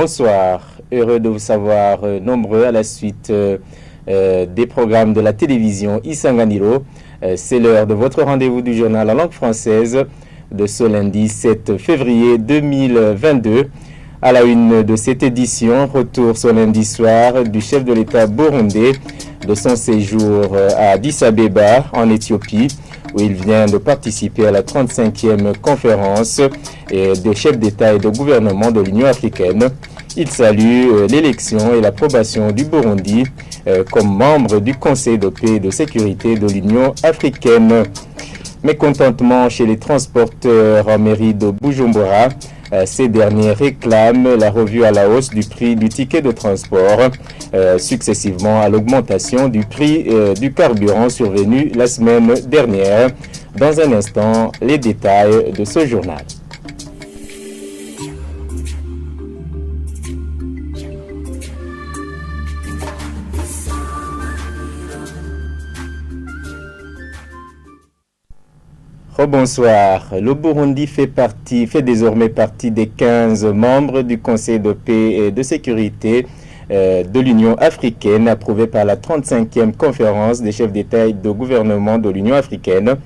Bonsoir, heureux de vous savoir nombreux à la suite des programmes de la télévision Isanganiro. C'est l'heure de votre rendez-vous du journal en langue française de ce lundi 7 février 2022. À la une de cette édition, retour ce lundi soir du chef de l'État burundais de son séjour à Addis Abeba en Éthiopie, où il vient de participer à la 35e conférence des chefs d'État et de gouvernement de l'Union africaine. Il salue l'élection et l'approbation du Burundi comme membre du Conseil de paix et de sécurité de l'Union africaine. Mécontentement chez les transporteurs en mairie de Bujumbura. Ces derniers réclament la revue à la hausse du prix du ticket de transport, successivement à l'augmentation du prix du carburant survenu la semaine dernière. Dans un instant, les détails de ce journal. Bonsoir. Le Burundi fait désormais partie des 15 membres du Conseil de paix et de sécurité de l'Union africaine, approuvé par la 35e conférence des chefs d'État et de gouvernement de l'Union africaine.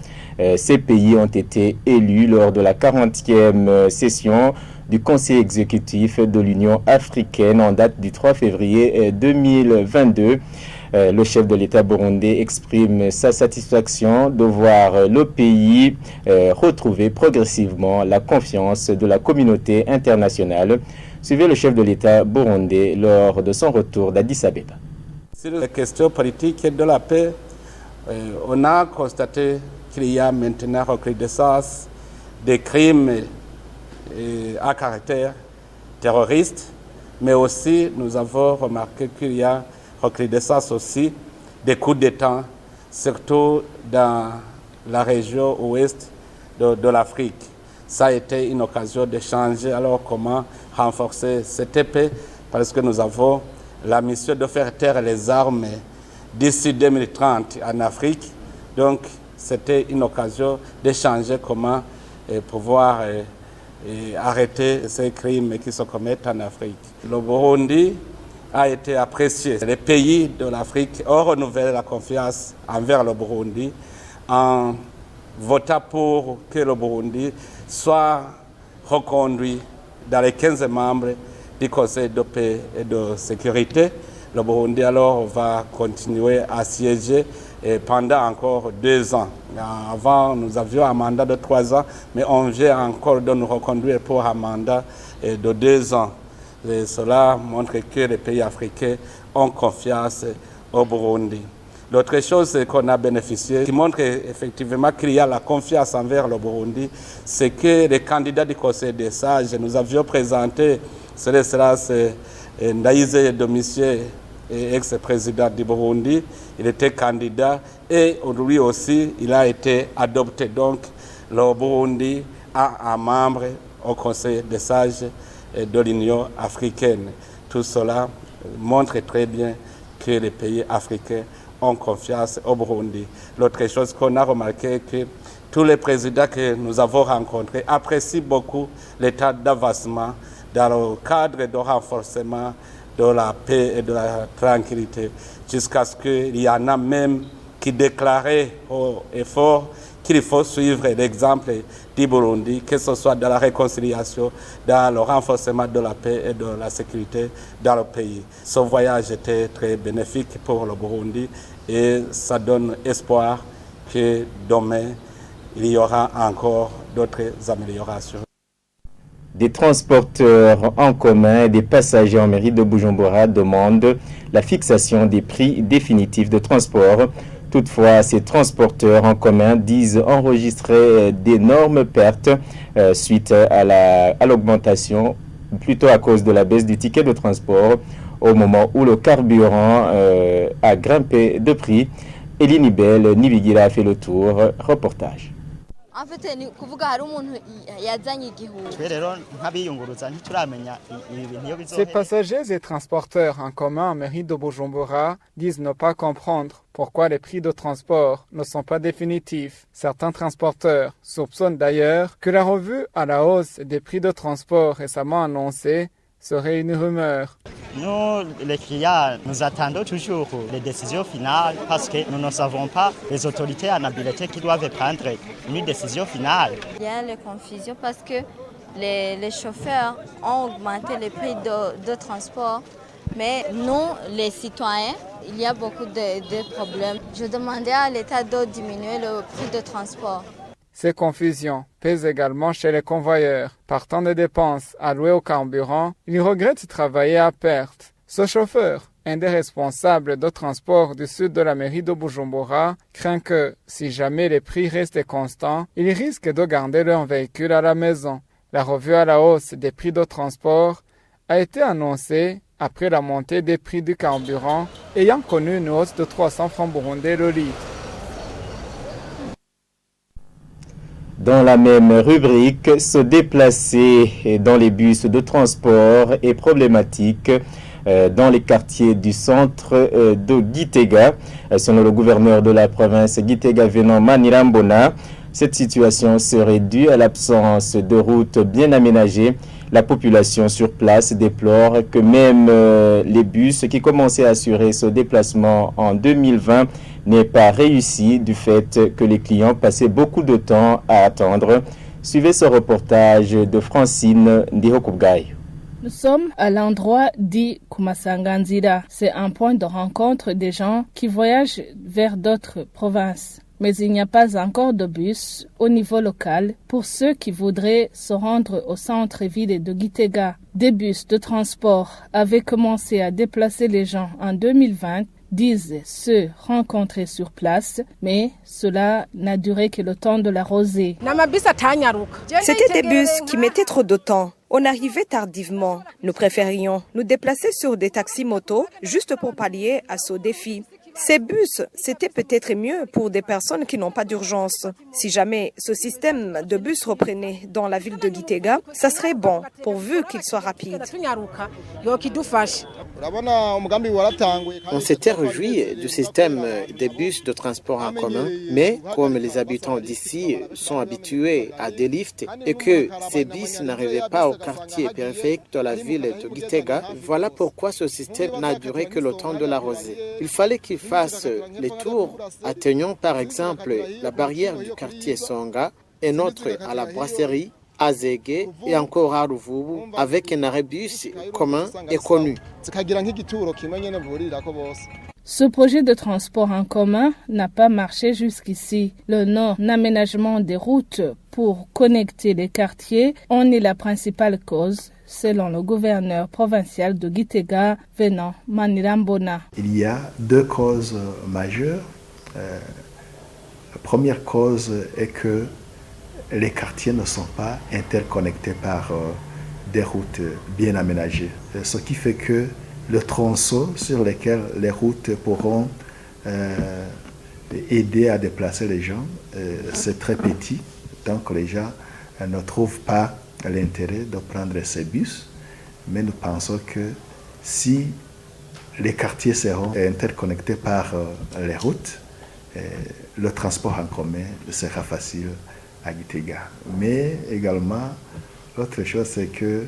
Ces pays ont été élus lors de la 40e session du Conseil exécutif de l'Union africaine en date du 3 février 2022. Le chef de l'État burundais exprime sa satisfaction de voir le pays retrouver progressivement la confiance de la communauté internationale. Suivez le chef de l'État burundais lors de son retour d'Addis Abeba. Sur les questions politiques et de la paix, on a constaté qu'il y a maintenant recrudescence des crimes à caractère terroriste, mais aussi nous avons remarqué qu'il y a recrudescence aussi des coups d'État, surtout dans la région ouest de l'Afrique. Ça a été une occasion d'échanger alors comment renforcer cette paix, parce que nous avons la mission de faire taire les armes d'ici 2030 en Afrique. Donc c'était une occasion d'échanger comment pouvoir arrêter ces crimes qui se commettent en Afrique. Le Burundi a été apprécié. Les pays de l'Afrique ont renouvelé la confiance envers le Burundi en votant pour que le Burundi soit reconduit dans les 15 membres du Conseil de paix et de sécurité. Le Burundi alors va continuer à siéger pendant encore 2 ans. Avant, nous avions un mandat de 3 ans, mais on vient encore de nous reconduire pour un mandat de 2 ans. Et cela montre que les pays africains ont confiance au Burundi. L'autre chose c'est qu'on a bénéficié, qui montre effectivement qu'il y a la confiance envers le Burundi, c'est que les candidats du Conseil des sages, nous avions présenté, c'est Ndaïse Domitien, ex-président du Burundi, il était candidat et lui aussi, il a été adopté. Donc, le Burundi a un membre au Conseil des sages de l'Union africaine. Tout cela montre très bien que les pays africains ont confiance au Burundi. L'autre chose qu'on a remarqué, que tous les présidents que nous avons rencontrés apprécient beaucoup l'état d'avancement dans le cadre de renforcement de la paix et de la tranquillité, jusqu'à ce qu'il y en a même qui déclaraient haut et fort qu'il faut suivre l'exemple du Burundi, que ce soit dans la réconciliation, dans le renforcement de la paix et de la sécurité dans le pays. Ce voyage était très bénéfique pour le Burundi et ça donne espoir que demain, il y aura encore d'autres améliorations. Des transporteurs en commun et des passagers en mairie de Bujumbura demandent la fixation des prix définitifs de transport. Toutefois, ces transporteurs en commun disent enregistrer d'énormes pertes suite à l'augmentation, plutôt à cause de la baisse du ticket de transport, au moment où le carburant a grimpé de prix. Eline Bell Nibigira a fait le tour. Reportage. Ces passagers et transporteurs en commun en mairie de Bujumbura disent ne pas comprendre pourquoi les prix de transport ne sont pas définitifs. Certains transporteurs soupçonnent d'ailleurs que la revue à la hausse des prix de transport récemment annoncée serait une rumeur. Nous, les clients, nous attendons toujours les décisions finales parce que nous ne savons pas les autorités en habileté qui doivent prendre une décision finale. Il y a la confusion parce que les chauffeurs ont augmenté les prix de transport, mais nous, les citoyens, il y a beaucoup de problèmes. Je demandais à l'État de diminuer le prix de transport. Ces confusions pèsent également chez les convoyeurs. Partant des dépenses allouées au carburant, ils regrettent travailler à perte. Ce chauffeur, un des responsables de transport du sud de la mairie de Bujumbura, craint que, si jamais les prix restent constants, ils risquent de garder leur véhicule à la maison. La revue à la hausse des prix de transport a été annoncée après la montée des prix du carburant, ayant connu une hausse de 300 francs burundais le litre. Dans la même rubrique, se déplacer dans les bus de transport est problématique dans les quartiers du centre de Gitega. Selon le gouverneur de la province Gitega Venant Manirambona, cette situation serait due à l'absence de routes bien aménagées. La population sur place déplore que même les bus qui commençaient à assurer ce déplacement en 2020 n'aient pas réussi du fait que les clients passaient beaucoup de temps à attendre. Suivez ce reportage de Francine Ndihokubgayo. Nous sommes à l'endroit dit Kumasanganzira. C'est un point de rencontre des gens qui voyagent vers d'autres provinces. Mais il n'y a pas encore de bus au niveau local pour ceux qui voudraient se rendre au centre-ville de Gitega. Des bus de transport avaient commencé à déplacer les gens en 2020, disent ceux rencontrés sur place, mais cela n'a duré que le temps de la rosée. C'était des bus qui mettaient trop de temps. On arrivait tardivement. Nous préférions nous déplacer sur des taxis-motos juste pour pallier à ce défi. Ces bus, c'était peut-être mieux pour des personnes qui n'ont pas d'urgence. Si jamais ce système de bus reprenait dans la ville de Gitega, ça serait bon, pourvu qu'il soit rapide. On s'était réjoui du système des bus de transport en commun, mais comme les habitants d'ici sont habitués à des lifts et que ces bus n'arrivaient pas au quartier périphérique de la ville de Gitega, voilà pourquoi ce système n'a duré que le temps de la rosée. Il fallait qu'il fasse les tours, atteignant par exemple la barrière du quartier Songa, et autre à la brasserie, à Zégué et encore à Ruvubu, avec un arrêt bus commun et connu. Ce projet de transport en commun n'a pas marché jusqu'ici. Le non-aménagement des routes pour connecter les quartiers en est la principale cause, selon le gouverneur provincial de Gitega, Venant Manirambona. Il y a deux causes majeures. La première cause est que les quartiers ne sont pas interconnectés par des routes bien aménagées. Ce qui fait que le tronçon sur lequel les routes pourront aider à déplacer les gens, c'est très petit. Donc les gens ne trouvent pas l'intérêt de prendre ces bus. Mais nous pensons que si les quartiers seront interconnectés par les routes, le transport en commun sera facile à Gitega. Mais également, l'autre chose, c'est que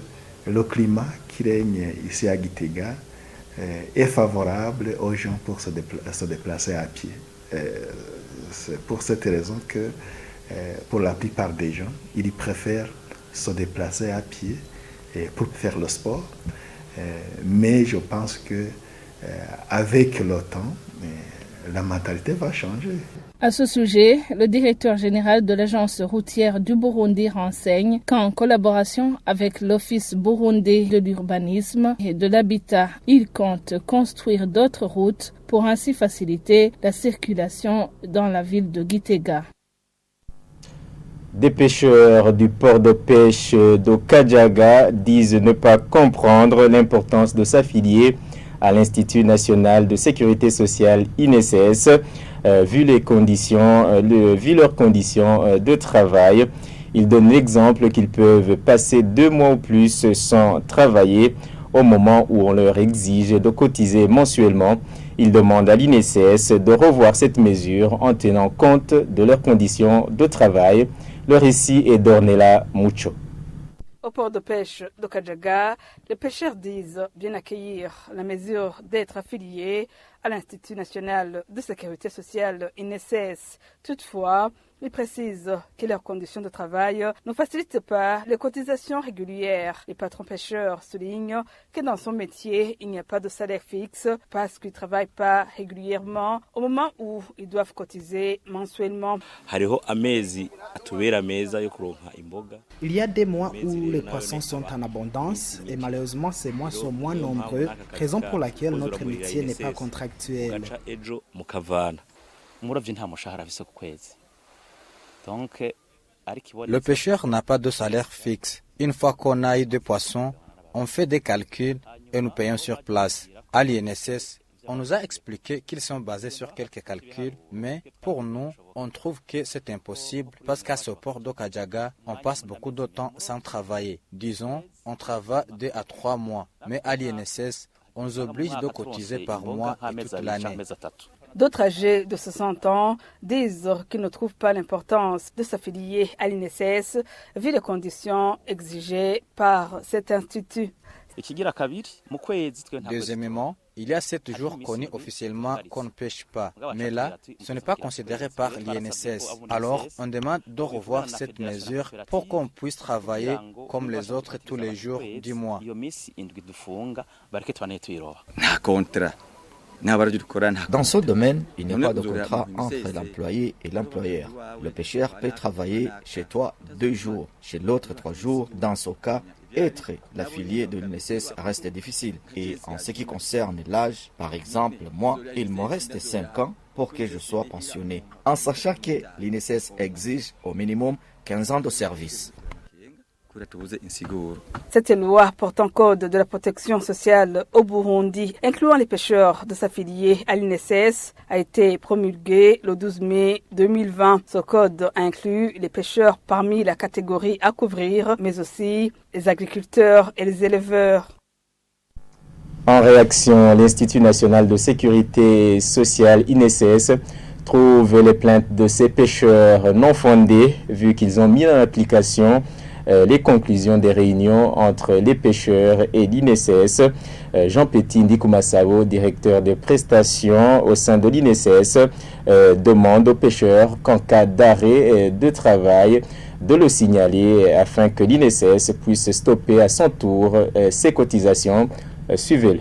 le climat qui règne ici à Gitega est favorable aux gens pour se déplacer à pied. C'est pour cette raison que, pour la plupart des gens, ils préfèrent se déplacer à pied pour faire le sport. Mais je pense que avec le temps, la mentalité va changer. À ce sujet, le directeur général de l'agence routière du Burundi renseigne qu'en collaboration avec l'Office burundais de l'urbanisme et de l'habitat, il compte construire d'autres routes pour ainsi faciliter la circulation dans la ville de Gitega. Des pêcheurs du port de pêche d'Okadjaga disent ne pas comprendre l'importance de s'affilier à l'Institut national de sécurité sociale INSS, vu leurs conditions de travail. Ils donnent l'exemple qu'ils peuvent passer 2 mois ou plus sans travailler au moment où on leur exige de cotiser mensuellement. Ils demandent à l'INSS de revoir cette mesure en tenant compte de leurs conditions de travail. Le récit est d'Ornella Mucho. Au port de pêche de Kadjaga, les pêcheurs disent bien accueillir la mesure d'être affiliés à l'Institut national de sécurité sociale INSS. Toutefois, ils précisent que leurs conditions de travail ne facilitent pas les cotisations régulières. Les patrons pêcheurs soulignent que dans son métier, il n'y a pas de salaire fixe parce qu'ils ne travaillent pas régulièrement au moment où ils doivent cotiser mensuellement. Il y a des mois où les poissons sont en abondance et malheureusement ces mois sont moins nombreux, raison pour laquelle notre métier n'est pas contractuel. Le pêcheur n'a pas de salaire fixe. Une fois qu'on a eu des poissons, on fait des calculs et nous payons sur place. À l'INSS, on nous a expliqué qu'ils sont basés sur quelques calculs, mais pour nous, on trouve que c'est impossible parce qu'à ce port de Kadjaga, on passe beaucoup de temps sans travailler. Disons, on travaille 2 à 3 mois, mais à l'INSS, on nous oblige de cotiser par mois et toute l'année. D'autres âgés de 60 ans disent qu'ils ne trouvent pas l'importance de s'affilier à l'INSS vu les conditions exigées par cet institut. Deuxièmement, il y a 7 jours connus officiellement qu'on ne pêche pas. Mais là, ce n'est pas considéré par l'INSS. Alors, on demande de revoir cette mesure pour qu'on puisse travailler comme les autres tous les jours du mois. Dans ce domaine, il n'y a pas de contrat entre l'employé et l'employeur. Le pêcheur peut travailler chez toi 2 jours, chez l'autre 3 jours. Dans ce cas, être l'affilié de l'INSS reste difficile. Et en ce qui concerne l'âge, par exemple, moi, il me reste 5 ans pour que je sois pensionné, en sachant que l'INSS exige au minimum 15 ans de service. Cette loi portant code de la protection sociale au Burundi, incluant les pêcheurs de s'affilier à l'INSS, a été promulguée le 12 mai 2020. Ce code inclut les pêcheurs parmi la catégorie à couvrir, mais aussi les agriculteurs et les éleveurs. En réaction, l'Institut national de sécurité sociale, INSS, trouve les plaintes de ces pêcheurs non fondées, vu qu'ils ont mis en application les conclusions des réunions entre les pêcheurs et l'INSS. Jean-Petit Ndikumasabo, directeur des prestations au sein de l'INSS, demande aux pêcheurs qu'en cas d'arrêt de travail, de le signaler afin que l'INSS puisse stopper à son tour ses cotisations. Suivez-le.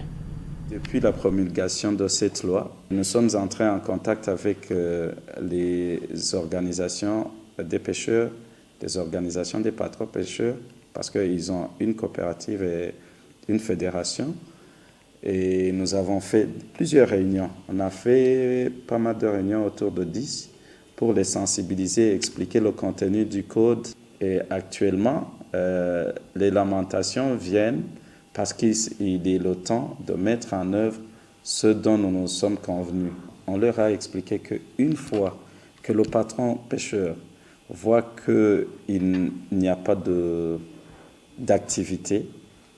Depuis la promulgation de cette loi, nous sommes entrés en contact avec les organisations des pêcheurs, des organisations des patrons pêcheurs, parce qu'ils ont une coopérative et une fédération. Et nous avons fait plusieurs réunions. On a fait pas mal de réunions, autour de 10, pour les sensibiliser et expliquer le contenu du code. Et actuellement, les lamentations viennent parce qu'il est le temps de mettre en œuvre ce dont nous nous sommes convenus. On leur a expliqué qu'une fois que le patron pêcheur voit qu'il n'y a pas d'activité,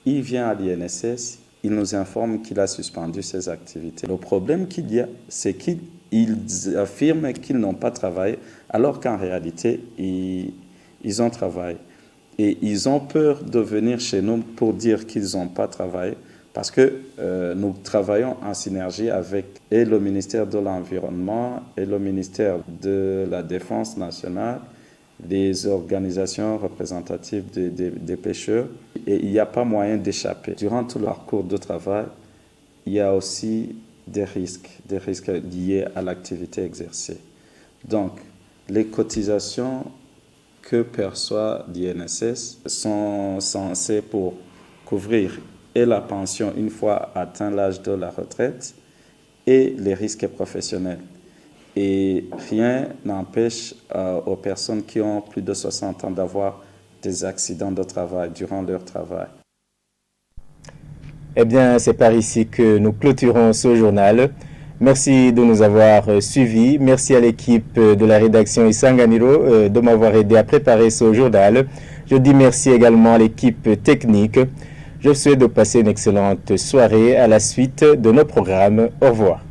il vient à l'INSS, il nous informe qu'il a suspendu ses activités. Le problème qu'il y a, c'est qu'ils affirment qu'ils n'ont pas travaillé, alors qu'en réalité, ils ont travaillé. Et ils ont peur de venir chez nous pour dire qu'ils n'ont pas travaillé, parce que nous travaillons en synergie avec et le ministère de l'Environnement et le ministère de la Défense nationale, les organisations représentatives des pêcheurs, et il n'y a pas moyen d'échapper. Durant tout leur cours de travail, il y a aussi des risques liés à l'activité exercée. Donc, les cotisations que perçoit l'INSS sont censées pour couvrir et la pension une fois atteint l'âge de la retraite et les risques professionnels. Et rien n'empêche aux personnes qui ont plus de 60 ans d'avoir des accidents de travail durant leur travail. Eh bien, c'est par ici que nous clôturons ce journal. Merci de nous avoir suivis. Merci à l'équipe de la rédaction Isanganiro de m'avoir aidé à préparer ce journal. Je dis merci également à l'équipe technique. Je vous souhaite de passer une excellente soirée à la suite de nos programmes. Au revoir.